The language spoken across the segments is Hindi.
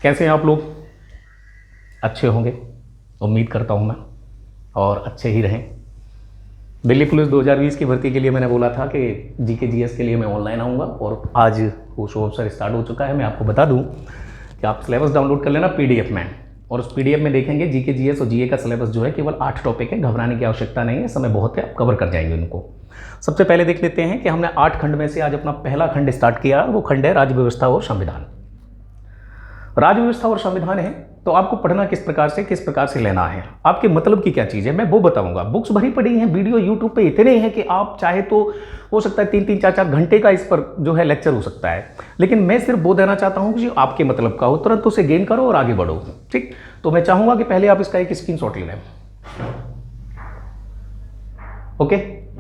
कैसे हैं आप लोग? अच्छे होंगे उम्मीद करता हूं मैं, और अच्छे ही रहें। दिल्ली पुलिस 2020 की भर्ती के लिए मैंने बोला था कि जीके जीएस के लिए मैं ऑनलाइन आऊँगा, और आज वो शो अवसर स्टार्ट हो चुका है। मैं आपको बता दूं कि आप सिलेबस डाउनलोड कर लेना पीडीएफ में, और उस पीडीएफ में देखेंगे जीके जीएस और जीए का सिलेबस जो है केवल 8 टॉपिक है। घबराने की आवश्यकता नहीं है, समय बहुत है, आप कवर कर जाएंगे उनको। सबसे पहले देख लेते हैं कि हमने 8 खंड में से आज अपना पहला खंड स्टार्ट किया, वो खंड है राज्य व्यवस्था और संविधान। राज्य व्यवस्था और संविधान है तो आपको पढ़ना किस प्रकार से लेना है, आपके मतलब की क्या चीज़ है, मैं वो बताऊंगा। बुक्स भरी पड़ी हैं, वीडियो यूट्यूब पे इतने हैं कि आप चाहे तो हो सकता है 3-3, 4-4 घंटे का इस पर जो है लेक्चर हो सकता है, लेकिन मैं सिर्फ वो देना चाहता हूं कि जो आपके मतलब का हो, तुरंत उसे गेन करो और आगे बढ़ो। ठीक, तो मैं चाहूंगा कि पहले आप इसका एक स्क्रीनशॉट ले लें। Okay,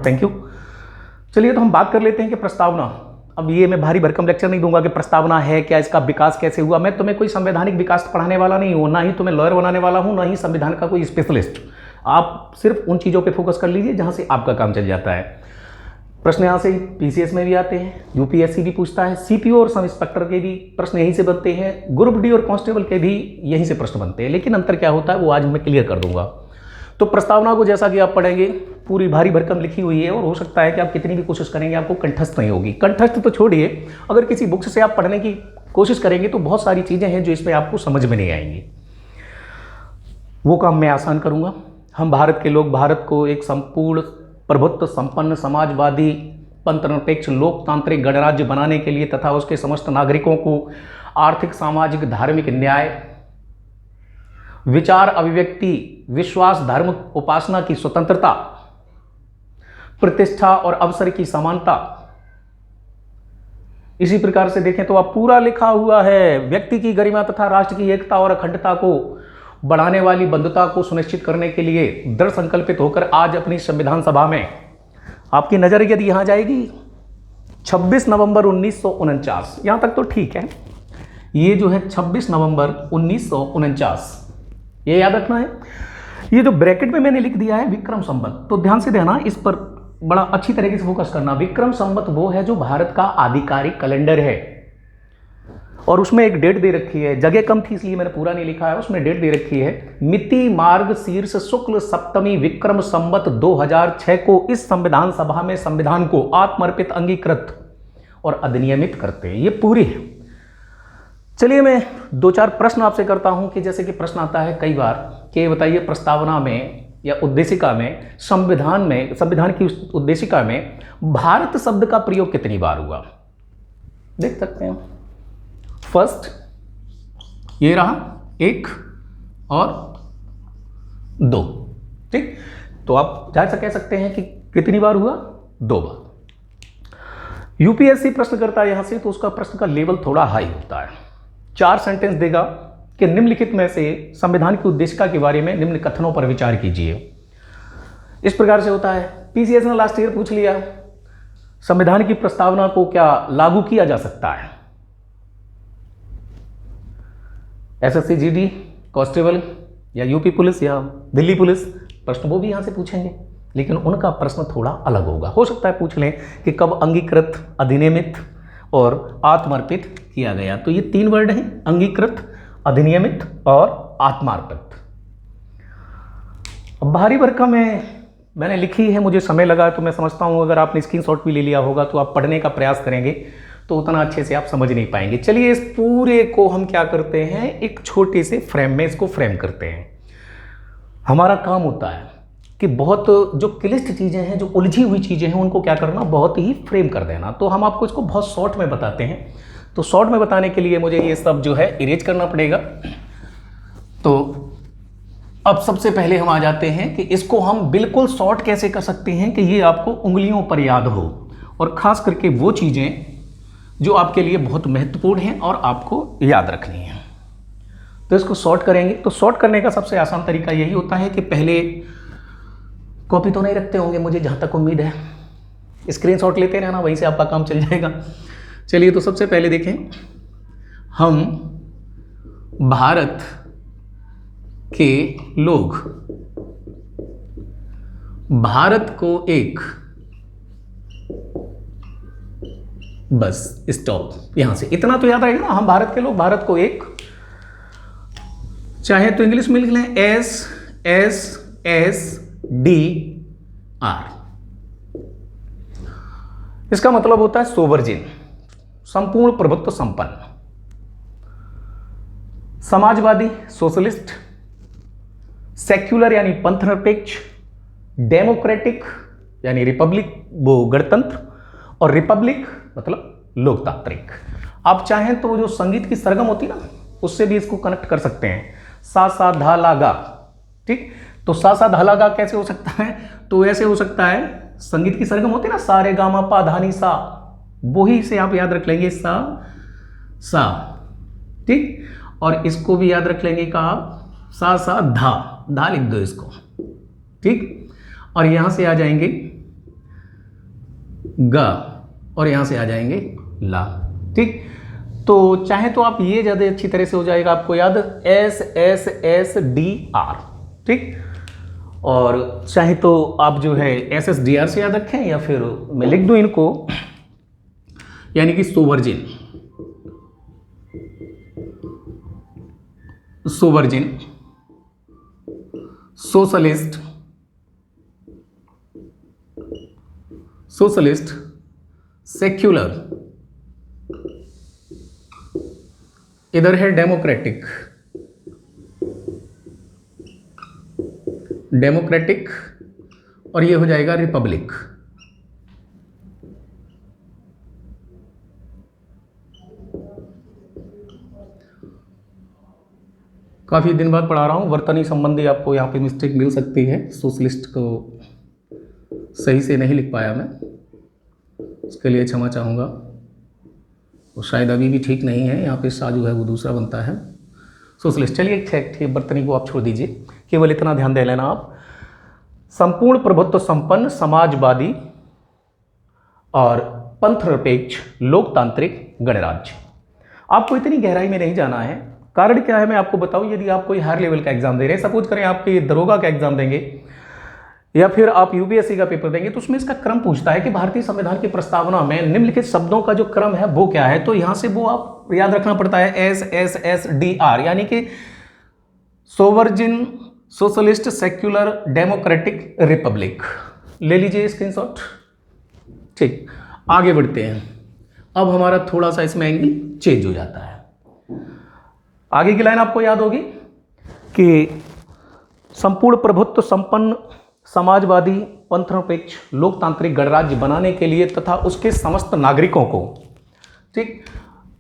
thank you. चलिए तो हम बात कर लेते हैं कि प्रस्तावना। अब ये मैं भारी भरकम लेक्चर नहीं दूंगा कि प्रस्तावना है क्या, इसका विकास कैसे हुआ। मैं तुम्हें कोई संवैधानिक विकास पढ़ाने वाला नहीं हूं, ना ही तुम्हें लॉयर बनाने वाला हूं, ना ही संविधान का कोई स्पेशलिस्ट। आप सिर्फ उन चीज़ों पे फोकस कर लीजिए जहां से आपका काम चल जाता है। प्रश्न यहाँ से पीसीएस में भी आते हैं, यूपीएससी भी पूछता है, सीपीओ और सब इंस्पेक्टर के भी प्रश्न यहीं से बनते हैं, ग्रुप डी और कांस्टेबल के भी यहीं से प्रश्न बनते हैं। लेकिन अंतर क्या होता है वो आज मैं क्लियर कर दूंगा। तो प्रस्तावना को जैसा कि आप पढ़ेंगे पूरी भारी भरकम लिखी हुई है, और हो सकता है कि आप कितनी भी कोशिश करेंगे आपको कंठस्थ नहीं होगी। कंठस्थ तो छोड़िए, अगर किसी बुक से आप पढ़ने की कोशिश करेंगे तो बहुत सारी चीज़ें हैं जो इसमें आपको समझ में नहीं आएंगी। वो काम मैं आसान करूँगा। हम भारत के लोग भारत को एक संपूर्ण प्रभुत्व संपन्न समाजवादी पंथनिरपेक्ष लोकतांत्रिक गणराज्य बनाने के लिए तथा उसके समस्त नागरिकों को आर्थिक सामाजिक धार्मिक न्याय, विचार अभिव्यक्ति, विश्वास, धर्म उपासना की स्वतंत्रता, प्रतिष्ठा और अवसर की समानता, इसी प्रकार से देखें तो आप पूरा लिखा हुआ है। व्यक्ति की गरिमा तथा राष्ट्र की एकता और अखंडता को बढ़ाने वाली बंधुता को सुनिश्चित करने के लिए दृढ़ संकल्पित होकर आज अपनी संविधान सभा में आपकी नजर यदि यहां जाएगी 26 नवंबर 1949, यहां तक तो ठीक है। ये जो है 26 नवंबर 1949, ये याद रखना है। ये जो ब्रैकेट में मैंने लिख दिया है विक्रम संवत, तो ध्यान से देना, इस पर बड़ा अच्छी तरीके से फोकस करना। विक्रम संवत वो है जो भारत का आधिकारिक कैलेंडर है, और उसमें एक डेट दे रखी है। जगह कम थी इसलिए मैंने पूरा नहीं लिखा है, उसमें डेट दे रखी है मिति मार्ग शीर्ष शुक्ल सप्तमी विक्रम संवत 2006 को इस संविधान सभा में संविधान को आत्मर्पित, अंगीकृत और अधिनियमित करते हैं। ये पूरी है। चलिए मैं 2-4 प्रश्न आपसे करता हूं कि जैसे कि प्रश्न आता है कई बार कि बताइए प्रस्तावना में या उद्देशिका में, संविधान की उद्देशिका में भारत शब्द का प्रयोग कितनी बार हुआ। देख सकते हैं फर्स्ट ये रहा 1 और 2। ठीक, तो आप जाहिर से कह सकते हैं कि कितनी बार हुआ, 2 बार। यूपीएससी प्रश्न करता है यहां से, तो उसका प्रश्न का लेवल थोड़ा हाई होता है। 4 सेंटेंस देगा कि निम्नलिखित में से संविधान की उद्देशिका के बारे में निम्न कथनों पर विचार कीजिए। इस प्रकार से होता है। पीसीएस ने लास्ट ईयर पूछ लिया संविधान की प्रस्तावना को क्या लागू किया जा सकता है। एसएससी, जीडी, कांस्टेबल या यूपी पुलिस या दिल्ली पुलिस, प्रश्न वो भी यहां से पूछेंगे, लेकिन उनका प्रश्न थोड़ा अलग होगा। हो सकता है पूछ लें कि कब अंगीकृत, अधिनियमित और आत्मर्पित किया गया। तो ये 3 वर्ड हैं, अंगीकृत, अधिनियमित और आत्मर्पित। अब भारी भरकम मैंने लिखी है, मुझे समय लगा, तो मैं समझता हूं अगर आपने स्क्रीनशॉट भी ले लिया होगा तो आप पढ़ने का प्रयास करेंगे तो उतना अच्छे से आप समझ नहीं पाएंगे। चलिए इस पूरे को हम क्या करते हैं, एक छोटे से फ्रेम में इसको फ्रेम करते हैं। हमारा काम होता है कि बहुत जो क्लिष्ट चीज़ें हैं, जो उलझी हुई चीज़ें हैं, उनको क्या करना, बहुत ही फ्रेम कर देना। तो हम आपको इसको बहुत शॉर्ट में बताते हैं। तो शॉर्ट में बताने के लिए मुझे ये सब जो है इरेज करना पड़ेगा। तो अब सबसे पहले हम आ जाते हैं कि इसको हम बिल्कुल शॉर्ट कैसे कर सकते हैं कि ये आपको उंगलियों पर याद हो, और ख़ास करके वो चीज़ें जो आपके लिए बहुत महत्वपूर्ण हैं और आपको याद रखनी है। तो इसको शॉर्ट करेंगे। तो शॉर्ट करने का सबसे आसान तरीका यही होता है कि पहले कॉपी तो नहीं रखते होंगे मुझे जहाँ तक उम्मीद है, स्क्रीनशॉट लेते रहना, वहीं से आपका काम चल जाएगा। चलिए तो सबसे पहले देखें, हम भारत के लोग भारत को एक, बस स्टॉप, यहां से इतना तो याद रहेगा ना, हम भारत के लोग भारत को एक चाहे तो इंग्लिश में लिख लें SSSDR। इसका मतलब होता है सोवर्जिन, संपूर्ण प्रभुत्व संपन्न, समाजवादी सोशलिस्ट, सेक्युलर यानी पंथ निरपेक्ष, डेमोक्रेटिक यानी रिपब्लिक वो गणतंत्र, और रिपब्लिक मतलब लोकतांत्रिक। आप चाहें तो जो संगीत की सरगम होती है ना, उससे भी इसको कनेक्ट कर सकते हैं, सा सा धा ला गा। ठीक, तो सा सा धा ला गा कैसे हो सकता है? तो ऐसे हो सकता है, संगीत की सरगम होती है ना, सा रे गा मा पा धा नी सा, वही से आप याद रख लेंगे सा सा। ठीक, और इसको भी याद रख लेंगे का सा सा धा, धा लिख दो इसको। ठीक, और यहां से आ जाएंगे गा, और यहां से आ जाएंगे ला। ठीक, तो चाहे तो आप ये ज़्यादा अच्छी तरह से हो जाएगा आपको याद, SSSDR। ठीक, और चाहे तो आप जो है SSDR से याद रखें, या फिर मैं लिख दूं इनको, यानी कि सोवर्जिन, सोवर्जिन, सोशलिस्ट, सोशलिस्ट, सेक्युलर, इधर है डेमोक्रेटिक, डेमोक्रेटिक, और ये हो जाएगा रिपब्लिक। काफ़ी दिन बाद पढ़ा रहा हूँ, वर्तनी संबंधी आपको यहाँ पे मिस्टेक मिल सकती है, सोशलिस्ट को सही से नहीं लिख पाया मैं, इसके लिए क्षमा चाहूँगा। वो शायद अभी भी ठीक नहीं है, यहाँ पे सा जो है वो दूसरा बनता है, सोशलिस्ट। चलिए ठीक, वर्तनी को आप छोड़ दीजिए, केवल इतना ध्यान दे लेना आप, संपूर्ण प्रभुत्व संपन्न, समाजवादी और पंथ निरपेक्ष, लोकतांत्रिक, गणराज्य। आपको इतनी गहराई में नहीं जाना है। कारण क्या है मैं आपको बताऊं, यदि आप कोई हायर लेवल का एग्जाम दे रहे हैं, सपोज करें आपके दरोगा का एग्जाम देंगे या फिर आप यूपीएससी का पेपर देंगे, तो उसमें इसका क्रम पूछता है कि भारतीय संविधान की प्रस्तावना में निम्नलिखित शब्दों का जो क्रम है वो क्या है। तो यहां से वो आप याद रखना पड़ता है SSSDR, यानी कि सोवर्जिन, सोशलिस्ट, सेक्युलर, डेमोक्रेटिक, रिपब्लिक। ले लीजिए स्क्रीनशॉट। ठीक, आगे बढ़ते हैं। अब हमारा थोड़ा सा इसमें एंगल चेंज हो जाता है। आगे की लाइन आपको याद होगी कि संपूर्ण प्रभुत्व संपन्न, समाजवादी, पंथ निरपेक्ष, लोकतांत्रिक गणराज्य बनाने के लिए तथा उसके समस्त नागरिकों को, ठीक,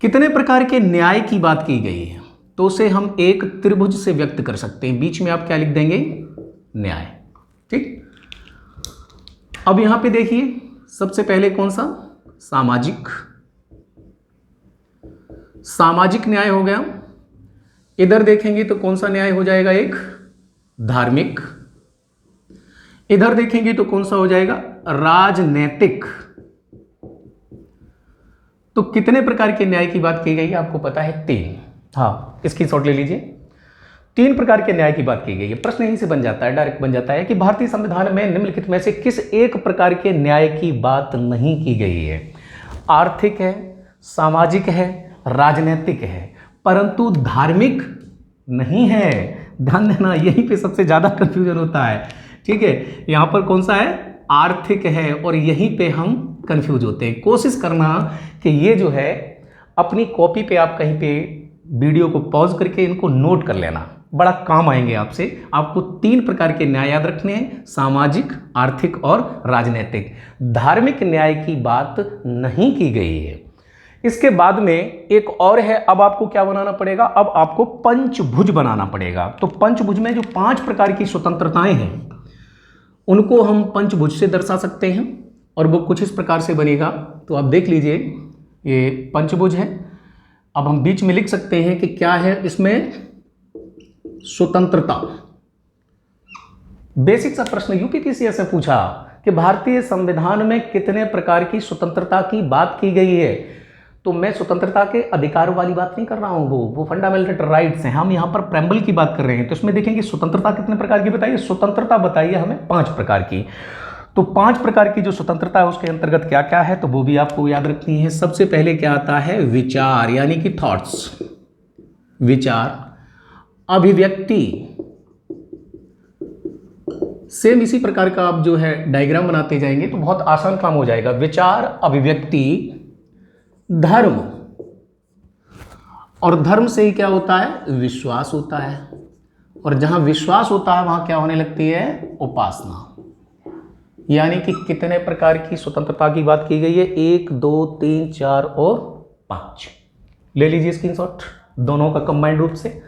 कितने प्रकार के न्याय की बात की गई है, तो उसे हम एक त्रिभुज से व्यक्त कर सकते हैं। बीच में आप क्या लिख देंगे? न्याय। ठीक, अब यहां पे देखिए, सबसे पहले कौन सा? सामाजिक, सामाजिक न्याय हो गया। इधर देखेंगे तो कौन सा न्याय हो जाएगा? एक धार्मिक। इधर देखेंगे तो कौन सा हो जाएगा? राजनैतिक। तो कितने प्रकार के न्याय की बात की गई है आपको पता है? 3। हाँ, इसकी शॉर्ट ले लीजिए। 3 प्रकार के न्याय की बात की गई है। प्रश्न यहीं से बन जाता है, डायरेक्ट बन जाता है कि भारतीय संविधान में निम्नलिखित में से किस एक प्रकार के न्याय की बात नहीं की गई है? आर्थिक है, सामाजिक है, राजनीतिक है, परंतु धार्मिक नहीं है। ध्यान देना, यहीं पे सबसे ज्यादा कंफ्यूजन होता है। ठीक है, यहां पर कौन सा है? आर्थिक है, और यहीं पे हम कंफ्यूज होते हैं। कोशिश करना कि ये जो है अपनी कॉपी पे आप कहीं पे वीडियो को पॉज करके इनको नोट कर लेना, बड़ा काम आएंगे आपसे। आपको 3 प्रकार के न्याय याद रखने हैं, सामाजिक, आर्थिक और राजनीतिक। धार्मिक न्याय की बात नहीं की गई है। इसके बाद में एक और है, अब आपको क्या बनाना पड़ेगा? अब आपको पंचभुज बनाना पड़ेगा। तो पंचभुज में जो 5 प्रकार की स्वतंत्रताएं हैं उनको हम पंचभुज से दर्शा सकते हैं, और वो कुछ इस प्रकार से बनेगा। तो आप देख लीजिए, ये पंचभुज है। अब हम बीच में लिख सकते हैं कि क्या है इसमें? स्वतंत्रता। बेसिक सा प्रश्न यूपीपीसीएस से पूछा कि भारतीय संविधान में कितने प्रकार की स्वतंत्रता की बात की गई है। तो मैं स्वतंत्रता के अधिकारों वाली बात नहीं कर रहा हूं, वो फंडामेंटल राइट्स हैं। हम यहां पर प्रेम्बल की बात कर रहे हैं। तो इसमें देखेंगे स्वतंत्रता कितने प्रकार की बताइए? स्वतंत्रता बताइए हमें 5 प्रकार की। तो 5 प्रकार की जो स्वतंत्रता है उसके अंतर्गत क्या क्या है, तो वो भी आपको याद रखनी है। सबसे पहले क्या आता है? विचार, यानी कि थॉट्स, विचार। अभिव्यक्ति, सेम इसी प्रकार का आप जो है डायग्राम बनाते जाएंगे तो बहुत आसान काम हो जाएगा। विचार, अभिव्यक्ति, धर्म, और धर्म से ही क्या होता है, विश्वास होता है, और जहां विश्वास होता है वहां क्या होने लगती है, उपासना। यानी कि कितने प्रकार की स्वतंत्रता की बात की गई है, 1 2 3 4 और 5। ले लीजिए स्क्रीनशॉट दोनों का कंबाइंड रूप से।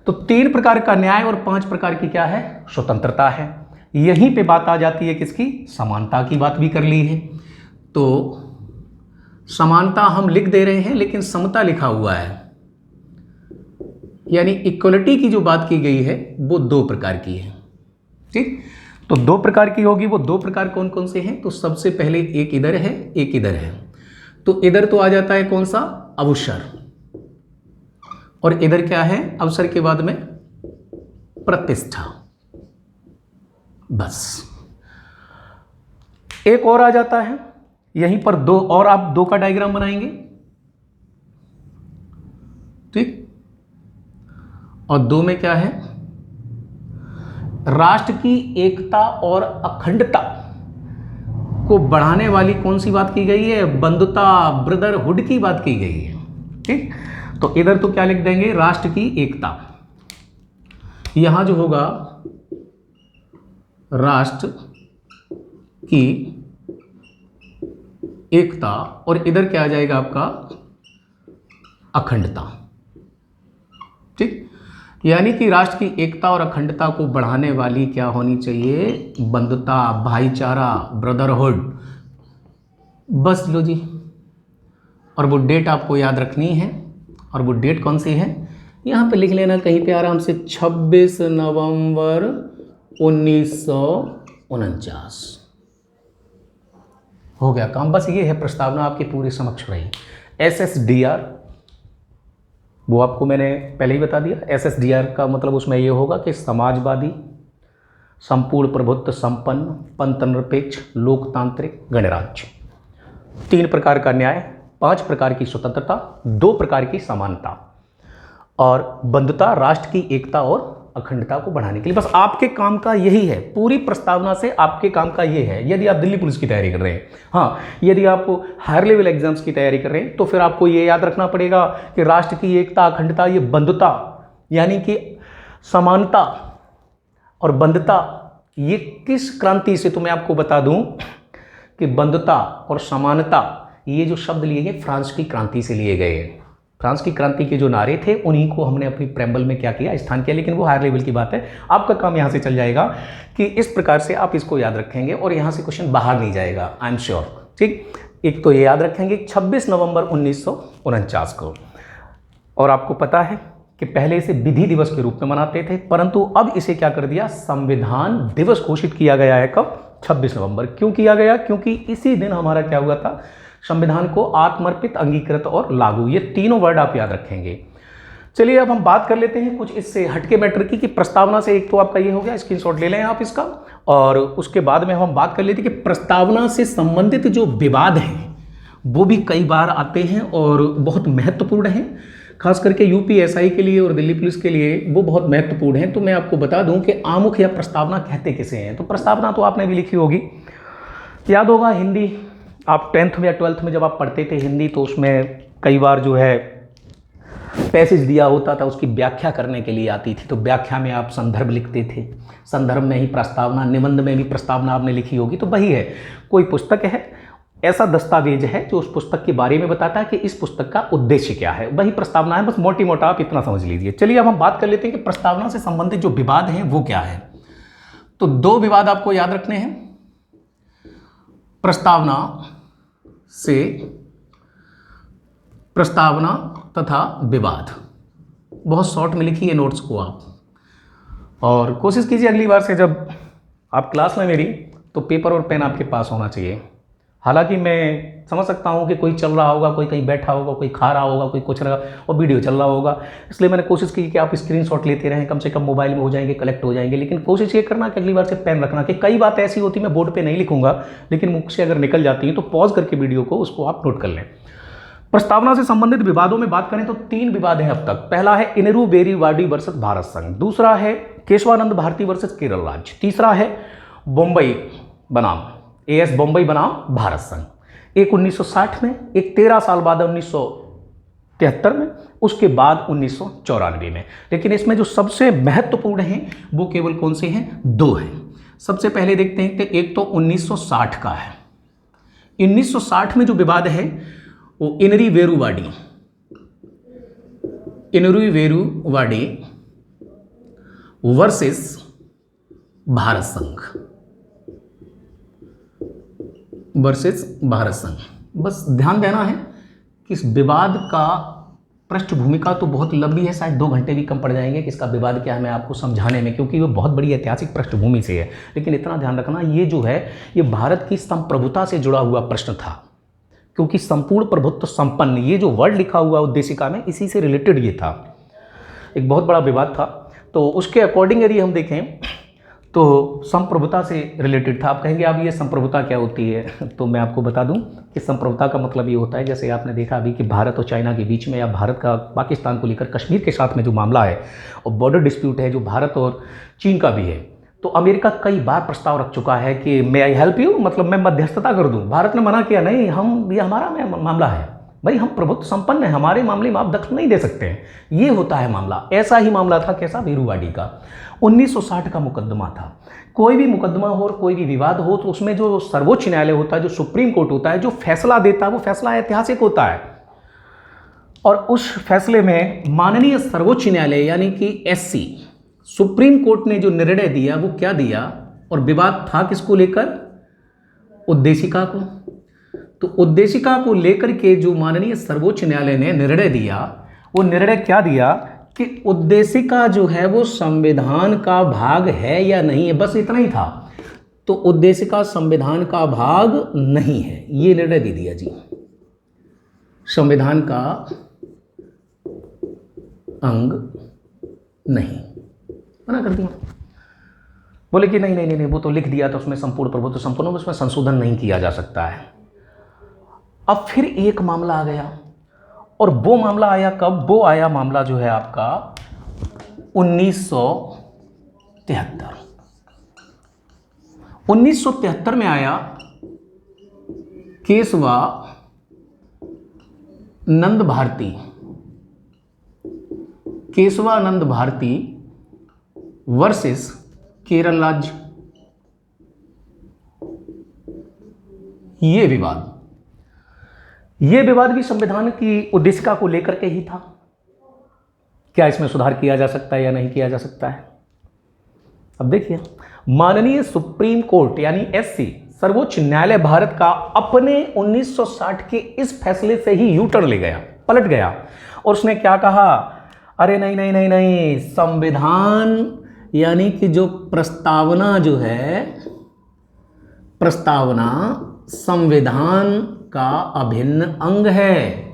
तो 3 प्रकार का न्याय और 5 प्रकार की क्या है, स्वतंत्रता है। यहीं पे बात आ जाती है किसकी, समानता की बात भी कर ली है। तो समानता हम लिख दे रहे हैं लेकिन समता लिखा हुआ है, यानी इक्वलिटी की जो बात की गई है वो 2 प्रकार की है। ठीक, तो 2 प्रकार की होगी। वो 2 प्रकार कौन कौन से हैं, तो सबसे पहले एक इधर है, एक इधर है। तो इधर तो आ जाता है कौन सा, अवसर, और इधर क्या है, अवसर के बाद में प्रतिष्ठा। बस एक और आ जाता है यहीं पर 2, और आप 2 का डायग्राम बनाएंगे। ठीक, और 2 में क्या है, राष्ट्र की एकता और अखंडता को बढ़ाने वाली कौन सी बात की गई है, बंधुता, ब्रदरहुड की बात की गई है। ठीक, तो इधर तो क्या लिख देंगे, राष्ट्र की एकता। यहां जो होगा राष्ट्र की एकता, और इधर क्या आ जाएगा आपका, अखंडता। ठीक, यानी कि राष्ट्र की एकता और अखंडता को बढ़ाने वाली क्या होनी चाहिए, बंधुता, भाईचारा, ब्रदरहुड। बस लो जी, और वो डेट आपको याद रखनी है, और वो डेट कौन सी है, यहाँ पे लिख लेना कहीं पे आराम से, 26 नवंबर 1949। हो गया काम। बस ये है, प्रस्तावना आपके पूरे समक्ष रही। SSDR वो आपको मैंने पहले ही बता दिया। SSDR का मतलब उसमें ये होगा कि समाजवादी, संपूर्ण प्रभुत्व संपन्न, पंथनिरपेक्ष, लोकतांत्रिक गणराज्य। 3 प्रकार का न्याय, 5 प्रकार की स्वतंत्रता, 2 प्रकार की समानता, और बंधुता, राष्ट्र की एकता और अखंडता को बढ़ाने के लिए। बस आपके काम का यही है, पूरी प्रस्तावना से आपके काम का ये है। यदि आप दिल्ली पुलिस की तैयारी कर रहे हैं, हाँ, यदि आप हायर लेवल एग्जाम्स की तैयारी कर रहे हैं, तो फिर आपको ये याद रखना पड़ेगा कि राष्ट्र की एकता, अखंडता, ये बंधुता, यानी कि समानता और बंधुता, ये किस क्रांति से, तो मैं आपको बता दूं कि बंधुता और समानता, ये जो शब्द लिए गए फ्रांस की क्रांति से लिए गए हैं। फ्रांस की क्रांति के जो नारे थे उन्हीं को हमने अपनी प्रेम्बल में क्या किया, स्थान किया। लेकिन वो हायर लेवल की बात है, आपका काम यहाँ से चल जाएगा कि इस प्रकार से आप इसको याद रखेंगे और यहाँ से क्वेश्चन बाहर नहीं जाएगा, आई एम श्योर। ठीक, एक तो ये याद रखेंगे 26 नवंबर 1949 को, और आपको पता है कि पहले इसे विधि दिवस के रूप में मनाते थे, परंतु अब इसे क्या कर दिया, संविधान दिवस घोषित किया गया है। कब, 26 नवंबर। क्यों किया गया, क्योंकि इसी दिन हमारा क्या हुआ था, संविधान को आत्मर्पित, अंगीकृत और लागू। ये तीनों वर्ड आप याद रखेंगे। चलिए अब हम बात कर लेते हैं कुछ इससे हटके मैटर की, कि प्रस्तावना से एक तो आपका ये हो गया, स्क्रीनशॉट ले लें आप इसका, और उसके बाद में हम बात कर लेते हैं कि प्रस्तावना से संबंधित जो विवाद हैं वो भी कई बार आते हैं और बहुत महत्वपूर्ण हैं, खास करके UPSI के लिए और दिल्ली पुलिस के लिए वो बहुत महत्वपूर्ण हैं। तो मैं आपको बता दूं कि आमुख या प्रस्तावना कहते किसे हैं। तो प्रस्तावना तो आपने भी लिखी होगी, याद होगा, हिंदी आप 10th में या 12th में जब आप पढ़ते थे हिंदी, तो उसमें कई बार जो है पैसेज दिया होता था, उसकी व्याख्या करने के लिए आती थी, तो व्याख्या में आप संदर्भ लिखते थे, संदर्भ में ही प्रस्तावना, निबंध में भी प्रस्तावना आपने लिखी होगी। तो वही है, कोई पुस्तक है, ऐसा दस्तावेज है जो उस पुस्तक के बारे में बताता है कि इस पुस्तक का उद्देश्य क्या है, वही प्रस्तावना है। बस मोटी मोटा आप इतना समझ लीजिए। चलिए अब हम बात कर लेते हैं कि प्रस्तावना से संबंधित जो विवाद हैं वो क्या है। तो 2 विवाद आपको याद रखने हैं प्रस्तावना से, प्रस्तावना तथा विवाद। बहुत शॉर्ट में लिखिए नोट्स को आप, और कोशिश कीजिए अगली बार से जब आप क्लास में मेरी, तो पेपर और पेन आपके पास होना चाहिए। हालांकि मैं समझ सकता हूँ कि कोई चल रहा होगा, कोई कहीं बैठा होगा, कोई खा रहा होगा, कोई कुछ रहा, और वीडियो चल रहा होगा, इसलिए मैंने कोशिश की कि आप स्क्रीनशॉट लेते रहें, कम से कम मोबाइल में हो जाएंगे, कलेक्ट हो जाएंगे। लेकिन कोशिश ये करना कि अगली बार से पेन रखना, कि कई बात ऐसी होती मैं बोर्ड पे नहीं लिखूंगा, लेकिन मुझसे अगर निकल जाती है तो पॉज करके वीडियो को उसको आप नोट कर लें। प्रस्तावना से संबंधित विवादों में बात करें तो 3 विवाद हैं अब तक। पहला है इनेरू बेरीवाडी वर्सेस भारत संघ, दूसरा है केशवानंद भारती वर्सेस केरल राज्य, तीसरा है बम्बई बनाम एएस बम्बई बनाम भारत संघ। एक 1960 में, एक 13 साल बाद 1973 में, उसके बाद 1994 में। लेकिन इसमें जो सबसे महत्वपूर्ण हैं वो केवल कौन से हैं? 2 हैं। सबसे पहले देखते हैं कि एक तो 1960 का है। 1960 में जो विवाद है वो इनरी वेरुवाडी वर्सेस भारत संघ बस ध्यान देना है कि इस विवाद का पृष्ठभूमि का तो बहुत लंबी है, शायद 2 घंटे भी कम पड़ जाएंगे कि इसका विवाद क्या है मैं आपको समझाने में, क्योंकि वो बहुत बड़ी ऐतिहासिक पृष्ठभूमि से है। लेकिन इतना ध्यान रखना, ये जो है ये भारत की संप्रभुता से जुड़ा हुआ प्रश्न था, क्योंकि संपूर्ण प्रभुत्व संपन्न, ये जो वर्ड लिखा हुआ उद्देशिका में, इसी से रिलेटेड ये था, एक बहुत बड़ा विवाद था। तो उसके अकॉर्डिंग यदि हम देखें तो संप्रभुता से रिलेटेड था। आप कहेंगे अब ये संप्रभुता क्या होती है? तो मैं आपको बता दूं कि संप्रभुता का मतलब ये होता है, जैसे आपने देखा अभी कि भारत और चाइना के बीच में, या भारत का पाकिस्तान को लेकर कश्मीर के साथ में जो मामला है और बॉर्डर डिस्प्यूट है जो भारत और चीन का भी है, तो अमेरिका कई बार प्रस्ताव रख चुका है कि मे आई हेल्प यू, मतलब मैं मध्यस्थता कर दूं। भारत ने मना किया, नहीं, ये हमारा मामला है भाई, हम प्रभुत्व संपन्न है, हमारे मामले में आप दखल नहीं दे सकते हैं, ये होता है मामला। ऐसा ही मामला था कैसा? वेरुवाडी का 1960 का मुकदमा था। कोई भी मुकदमा हो और कोई भी विवाद हो तो उसमें जो सर्वोच्च न्यायालय होता है, जो सुप्रीम कोर्ट होता है, जो फैसला देता है वो फैसला ऐतिहासिक होता है। और उस फैसले में माननीय सर्वोच्च न्यायालय यानी कि एससी सुप्रीम कोर्ट ने जो निर्णय दिया वो क्या दिया, और विवाद था किसको लेकर? उद्देशिका को। तो उद्देशिका को लेकर के जो माननीय सर्वोच्च न्यायालय ने निर्णय दिया, वो निर्णय क्या दिया कि उद्देशिका जो है वो संविधान का भाग है या नहीं है, बस इतना ही था। तो उद्देशिका संविधान का भाग नहीं है, ये निर्णय दे दिया जी, संविधान का अंग नहीं, मना कर दिया। बोले कि नहीं नहीं नहीं, वो तो लिख दिया था उसमें संपूर्ण प्रभुत्व संपन्न, उसमें संशोधन नहीं किया जा सकता है। अब फिर एक मामला आ गया, और वो मामला आया कब? वो आया मामला जो है आपका 1973। 1973 में आया केशवानंद भारती वर्सेस केरल राज्य। ये विवाद भी संविधान की उद्देशिका को लेकर के ही था। क्या इसमें सुधार किया जा सकता है या नहीं किया जा सकता है? अब देखिए, माननीय सुप्रीम कोर्ट यानी एससी सर्वोच्च न्यायालय भारत का अपने 1960 के इस फैसले से ही यू टर्न ले गया, पलट गया, और उसने क्या कहा? अरे नहीं नहीं नहीं नहीं, संविधान यानी कि जो प्रस्तावना जो है, प्रस्तावना संविधान का अभिन्न अंग है।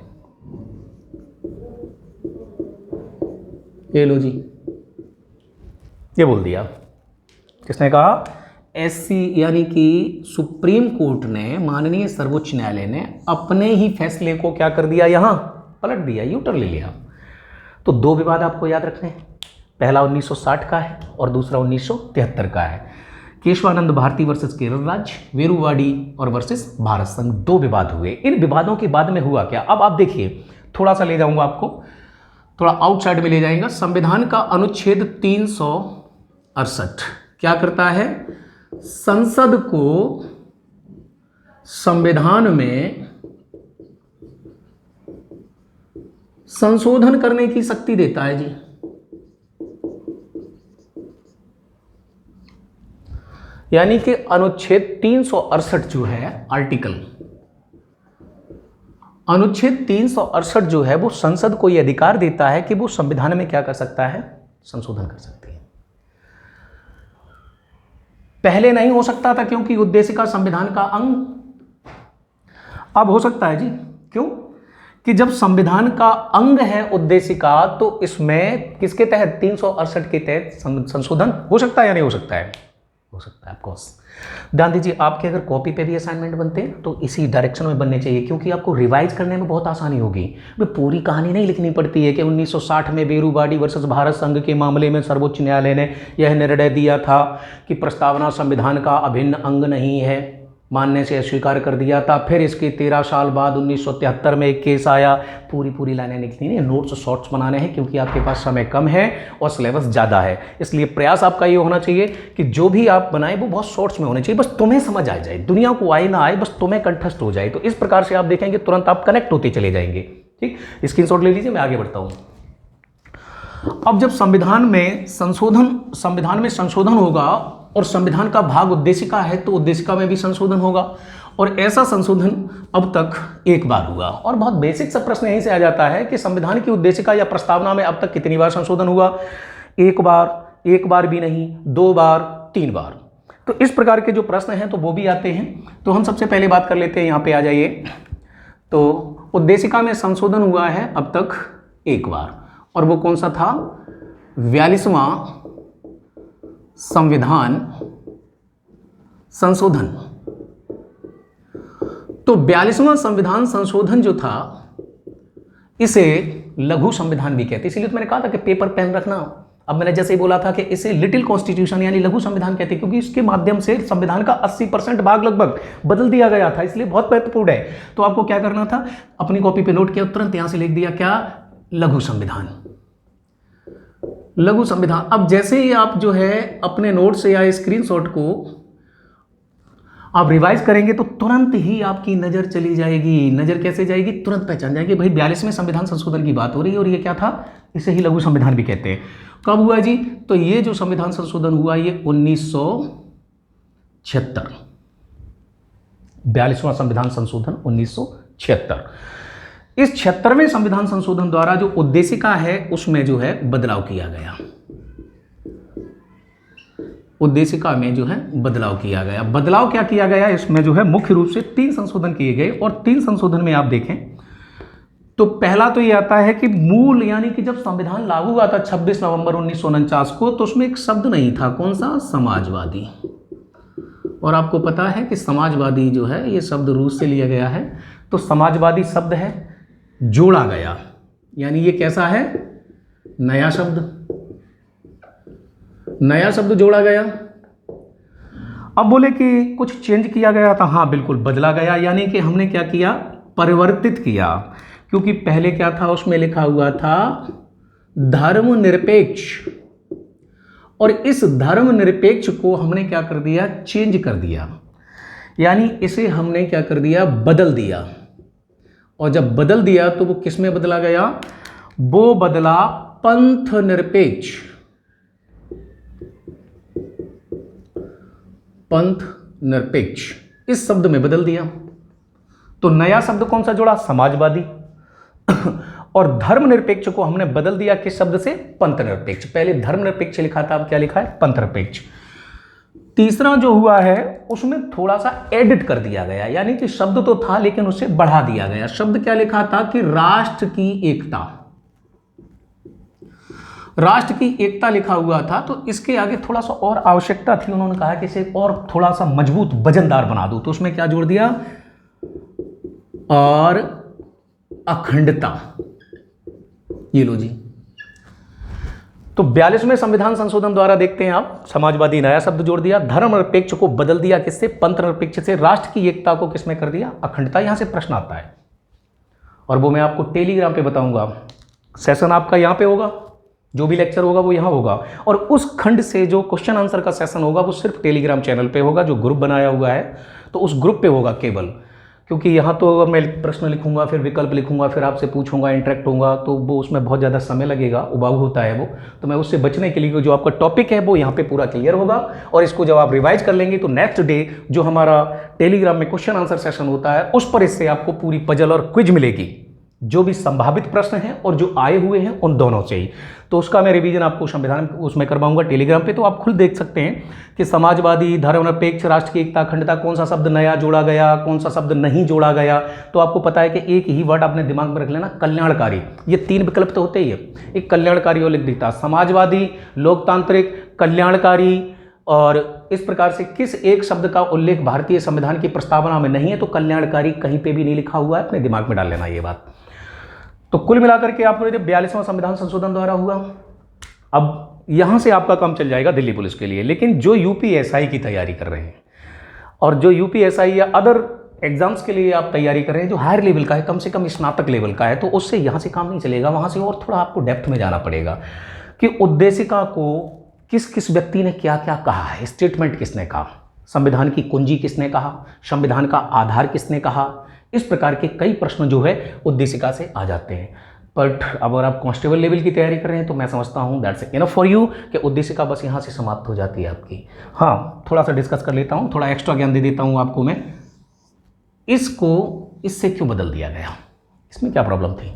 ये लो जी, ये बोल दिया। किसने कहा? एससी यानी कि सुप्रीम कोर्ट ने, माननीय सर्वोच्च न्यायालय ने अपने ही फैसले को क्या कर दिया? यहां पलट दिया, यू टर्न ले लिया। तो 2 विवाद आपको याद रखने हैं, पहला 1960 का है और दूसरा 1973 का है। केशवानंद भारती वर्सेस केरल राज्य, वेरुवाडी और वर्सेस भारत संघ, 2 विवाद हुए। इन विवादों के बाद में हुआ क्या? अब आप देखिए, थोड़ा सा ले जाऊंगा आपको, थोड़ा आउटसाइड में ले जाएंगे। संविधान का अनुच्छेद 368 क्या करता है? संसद को संविधान में संशोधन करने की शक्ति देता है जी। यानी कि अनुच्छेद 368 जो है आर्टिकल, अनुच्छेद 368 जो है वो संसद को यह अधिकार देता है कि वो संविधान में क्या कर सकता है? संशोधन कर सकती है। पहले नहीं हो सकता था क्योंकि उद्देशिका संविधान का अंग, अब हो सकता है जी। क्यों? कि जब संविधान का अंग है उद्देशिका, तो इसमें किसके तहत? 368 के तहत संशोधन हो सकता है या नहीं हो सकता है? हो सकता है ऑफकोर्स। ध्यान दीजिए, आपके अगर कॉपी पे भी असाइनमेंट बनते हैं तो इसी डायरेक्शन में बनने चाहिए, क्योंकि आपको रिवाइज करने में बहुत आसानी होगी। वे पूरी कहानी नहीं लिखनी पड़ती है कि 1960 में बेरूबाडी वर्सेस भारत संघ के मामले में सर्वोच्च न्यायालय ने यह निर्णय दिया था कि प्रस्तावना संविधान का अभिन्न अंग नहीं है, मानने से अस्वीकार कर दिया था। फिर इसके 13 साल बाद 1973 में एक केस आया। पूरी लाइनें लिखनी नहीं, नोट्स शॉर्ट्स बनाने हैं, क्योंकि आपके पास समय कम है और सिलेबस ज़्यादा है। इसलिए प्रयास आपका ये होना चाहिए कि जो भी आप बनाए वो बहुत शॉर्ट्स में होने चाहिए, बस तुम्हें समझ आ जाए, दुनिया को आए ना आए, बस तुम्हें कंठस्थ हो जाए। तो इस प्रकार से आप देखेंगे तुरंत आप कनेक्ट होते चले जाएंगे। ठीक, स्क्रीनशॉट ले लीजिए, मैं आगे बढ़ता हूँ। अब जब संविधान में संशोधन होगा और संविधान का भाग उद्देशिका है तो उद्देशिका में भी संशोधन होगा, और ऐसा संशोधन अब तक एक बार हुआ। और बहुत बेसिक सा प्रश्न यहीं से आ जाता है कि संविधान की उद्देशिका या प्रस्तावना में अब तक कितनी बार संशोधन हुआ? एक बार भी नहीं, 2 बार, 3 बार। तो इस प्रकार के जो प्रश्न हैं तो वो भी आते हैं। तो हम सबसे पहले बात कर लेते हैं, यहाँ पे आ जाइए। तो उद्देशिका में संशोधन हुआ है अब तक एक बार, और वो कौन सा था? 42वां संविधान संशोधन। तो 42वां संविधान संशोधन जो था, इसे लघु संविधान भी कहते हैं। इसीलिए तो मैंने कहा था कि पेपर पेन रखना। अब मैंने जैसे ही बोला था कि इसे लिटिल कॉन्स्टिट्यूशन यानी लघु संविधान कहते हैं, क्योंकि इसके माध्यम से संविधान का 80% भाग लगभग बदल दिया गया था, इसलिए बहुत महत्वपूर्ण है। तो आपको क्या करना था? अपनी कॉपी पे नोट किया, तुरंत यहां से लिख दिया क्या? लघु संविधान। लघु संविधान। अब जैसे ही आप जो है अपने नोट से या स्क्रीनशॉट को आप रिवाइज करेंगे तो तुरंत ही आपकी नजर चली जाएगी। नजर कैसे जाएगी? तुरंत पहचान जाएगी, भाई 42वें संविधान संशोधन की बात हो रही है, और ये क्या था? इसे ही लघु संविधान भी कहते हैं। कब हुआ जी? तो ये जो संविधान संशोधन हुआ ये 1976, 42वां संविधान संशोधन 1976। इस 76वें संविधान संशोधन द्वारा जो उद्देशिका है उसमें जो है बदलाव किया गया। उद्देशिका में जो है बदलाव किया गया। बदलाव क्या किया गया? इसमें जो है मुख्य रूप से 3 संशोधन किए गए, और 3 संशोधन में आप देखें तो पहला तो ये आता है कि मूल यानी कि जब संविधान लागू हुआ था 26 नवंबर 1949 को, तो उसमें एक शब्द नहीं था। कौन सा? समाजवादी। और आपको पता है कि समाजवादी जो है ये शब्द रूस से लिया गया है। तो समाजवादी शब्द है जोड़ा गया, यानी ये कैसा है? नया शब्द जोड़ा गया। अब बोले कि कुछ चेंज किया गया था। हाँ बिल्कुल, बदला गया, यानी कि हमने क्या किया? परिवर्तित किया। क्योंकि पहले क्या था? उसमें लिखा हुआ था धर्मनिरपेक्ष, और इस धर्मनिरपेक्ष को हमने क्या कर दिया? चेंज कर दिया। यानी इसे हमने क्या कर दिया? बदल दिया। और जब बदल दिया तो वो किस में बदला गया? वो बदला पंथ निरपेक्ष। पंथ निरपेक्ष इस शब्द में बदल दिया। तो नया शब्द कौन सा जोड़ा? समाजवादी। और धर्मनिरपेक्ष को हमने बदल दिया किस शब्द से? पंथ निरपेक्ष। पहले धर्मनिरपेक्ष लिखा था, अब क्या लिखा है? पंथ निरपेक्ष। तीसरा जो हुआ है उसमें थोड़ा सा एडिट कर दिया गया, यानी कि शब्द तो था लेकिन उसे बढ़ा दिया गया। शब्द क्या लिखा था? कि राष्ट्र की एकता। राष्ट्र की एकता लिखा हुआ था, तो इसके आगे थोड़ा सा और आवश्यकता थी। उन्होंने कहा कि इसे और थोड़ा सा मजबूत वजनदार बना दो, तो उसमें क्या जोड़ दिया? और अखंडता। ये लो जी। तो 42वें संविधान संशोधन द्वारा देखते हैं आप, समाजवादी नया शब्द जोड़ दिया, धर्मनिरपेक्ष को बदल दिया किससे? पंथ निरपेक्ष से। राष्ट्र की एकता को किसमें कर दिया? अखंडता। यहां से प्रश्न आता है और वो मैं आपको टेलीग्राम पे बताऊंगा। सेशन आपका यहां पे होगा, जो भी लेक्चर होगा वो यहाँ होगा, और उस खंड से जो क्वेश्चन आंसर का सेशन होगा वो सिर्फ टेलीग्राम चैनल पे होगा, जो ग्रुप बनाया हुआ है। तो उस ग्रुप पे होगा केवल, क्योंकि यहाँ तो मैं प्रश्न लिखूंगा, फिर विकल्प लिखूंगा, फिर आपसे पूछूंगा, इंटरेक्ट होऊंगा, तो वो उसमें बहुत ज़्यादा समय लगेगा, उबाऊ होता है वो। तो मैं उससे बचने के लिए जो आपका टॉपिक है वो यहाँ पे पूरा क्लियर होगा, और इसको जब आप रिवाइज कर लेंगे तो नेक्स्ट डे जो हमारा टेलीग्राम में क्वेश्चन आंसर सेशन होता है उस पर इससे आपको पूरी पजल और क्विज मिलेगी, जो भी संभावित प्रश्न हैं और जो आए हुए हैं उन दोनों से ही। तो उसका मैं रिवीजन आपको संविधान उसमें करवाऊंगा टेलीग्राम पे, तो आप खुद देख सकते हैं कि समाजवादी, धर्मनिरपेक्ष, राष्ट्र की एकता, अखंडता, कौन सा शब्द नया जोड़ा गया, कौन सा शब्द नहीं जोड़ा गया। तो आपको पता है कि एक ही वर्ड आपने दिमाग में रख लेना, कल्याणकारी। ये 3 विकल्प तो होते ही है, एक कल्याणकारी और लिख देता, समाजवादी, लोकतांत्रिक, कल्याणकारी, और इस प्रकार से किस एक शब्द का उल्लेख भारतीय संविधान की प्रस्तावना में नहीं है, तो कल्याणकारी कहीं पे भी नहीं लिखा हुआ है, अपने दिमाग में डाल लेना ये बात। तो कुल मिलाकर के आपको 42वां संविधान संशोधन द्वारा हुआ। अब यहां से आपका काम चल जाएगा दिल्ली पुलिस के लिए। लेकिन जो यूपीएसआई की तैयारी कर रहे हैं और जो यूपीएसआई या अदर एग्जाम्स के लिए आप तैयारी कर रहे हैं जो हायर लेवल का है, कम से कम स्नातक लेवल का है, तो उससे यहाँ से काम नहीं चलेगा, वहाँ से और थोड़ा आपको डेप्थ में जाना पड़ेगा कि उद्देशिका को किस किस व्यक्ति ने क्या क्या कहा है, स्टेटमेंट किसने कहा, संविधान की कुंजी किसने कहा, संविधान का आधार किसने कहा। इस प्रकार के कई प्रश्न जो है उद्देशिका से आ जाते हैं। बट अगर आप कांस्टेबल लेवल की तैयारी कर रहे हैं तो मैं समझता हूँ दैट्स इनफ फॉर यू कि उद्देशिका बस यहाँ से समाप्त हो जाती है आपकी। हाँ, थोड़ा सा डिस्कस कर लेता हूँ, थोड़ा एक्स्ट्रा ज्ञान दे देता हूँ आपको मैं। इसको इससे क्यों बदल दिया गया, इसमें क्या प्रॉब्लम थी?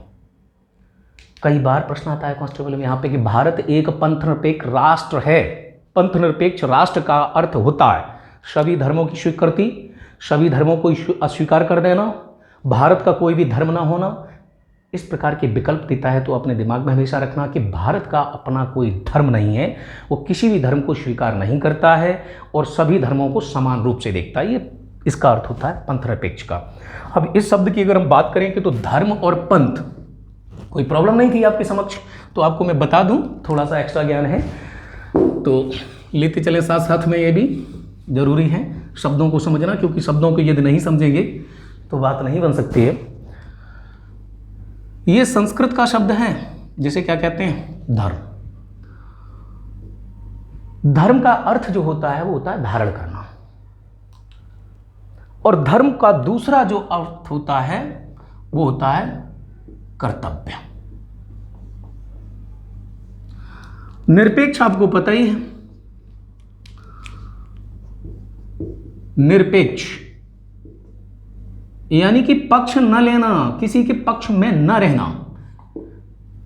कई बार प्रश्न आता है कांस्टेबल में यहाँ पे कि भारत एक पंथनिरपेक्ष राष्ट्र है। पंथनिरपेक्ष राष्ट्र का अर्थ होता है सभी धर्मों की स्वीकृति, सभी धर्मों को अस्वीकार कर देना, भारत का कोई भी धर्म ना होना। इस प्रकार के विकल्प देता है तो अपने दिमाग में हमेशा रखना कि भारत का अपना कोई धर्म नहीं है, वो किसी भी धर्म को स्वीकार नहीं करता है और सभी धर्मों को समान रूप से देखता है। ये इसका अर्थ होता है पंथनिरपेक्ष का। अब इस शब्द की अगर हम बात करें कि तो धर्म और पंथ कोई प्रॉब्लम नहीं थी आपके समक्ष, तो आपको मैं बता दूं, थोड़ा सा एक्स्ट्रा ज्ञान है तो लेते चले साथ साथ में। ये भी जरूरी है शब्दों को समझना, क्योंकि शब्दों को यदि नहीं समझेंगे तो बात नहीं बन सकती है। ये संस्कृत का शब्द है जिसे क्या कहते हैं, धर्म। धर्म का अर्थ जो होता है वो होता है धारण करना, और धर्म का दूसरा जो अर्थ होता है वो होता है कर्तव्य। निरपेक्ष आपको पता ही है, निरपेक्ष यानी कि पक्ष न लेना, किसी के पक्ष में न रहना,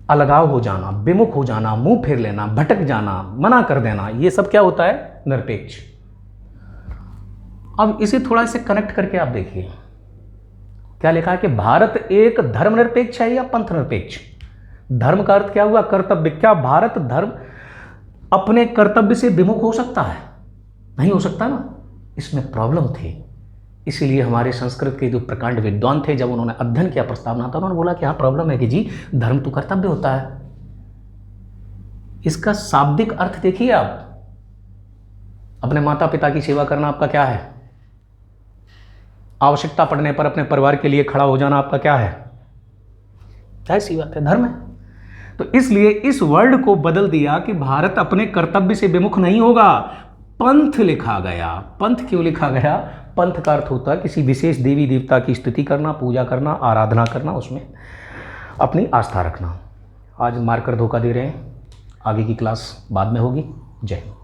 अलगाव हो जाना, विमुख हो जाना, मुंह फेर लेना, भटक जाना, मना कर देना, ये सब क्या होता है, निरपेक्ष। अब इसे थोड़ा से कनेक्ट करके आप देखिए क्या लिखा है कि भारत एक धर्मनिरपेक्ष है या पंथनिरपेक्ष। धर्म का अर्थ क्या हुआ, कर्तव्य। क्या भारत धर्म अपने कर्तव्य से विमुख हो सकता है? नहीं हो सकता ना, इसमें प्रॉब्लम थी। इसीलिए हमारे संस्कृत के जो प्रकांड विद्वान थे, जब उन्होंने अध्ययन किया प्रस्तावना, तो उन्होंने बोला कि हाँ प्रॉब्लम है कि जी धर्म तो कर्तव्य होता है। इसका शाब्दिक अर्थ देखिए आप, अपने माता पिता की सेवा करना आपका क्या है, आवश्यकता पड़ने पर अपने परिवार के लिए खड़ा हो जाना आपका क्या है, क्या सी बात है, धर्म है। तो इसलिए इस वर्ड को बदल दिया कि भारत अपने कर्तव्य से विमुख नहीं होगा, पंथ लिखा गया। पंथ क्यों लिखा गया? पंथ का अर्थ होता है किसी विशेष देवी देवता की स्तुति करना, पूजा करना, आराधना करना, उसमें अपनी आस्था रखना। आज मार्कर धोखा दे रहे हैं, आगे की क्लास बाद में होगी। जय हिंद।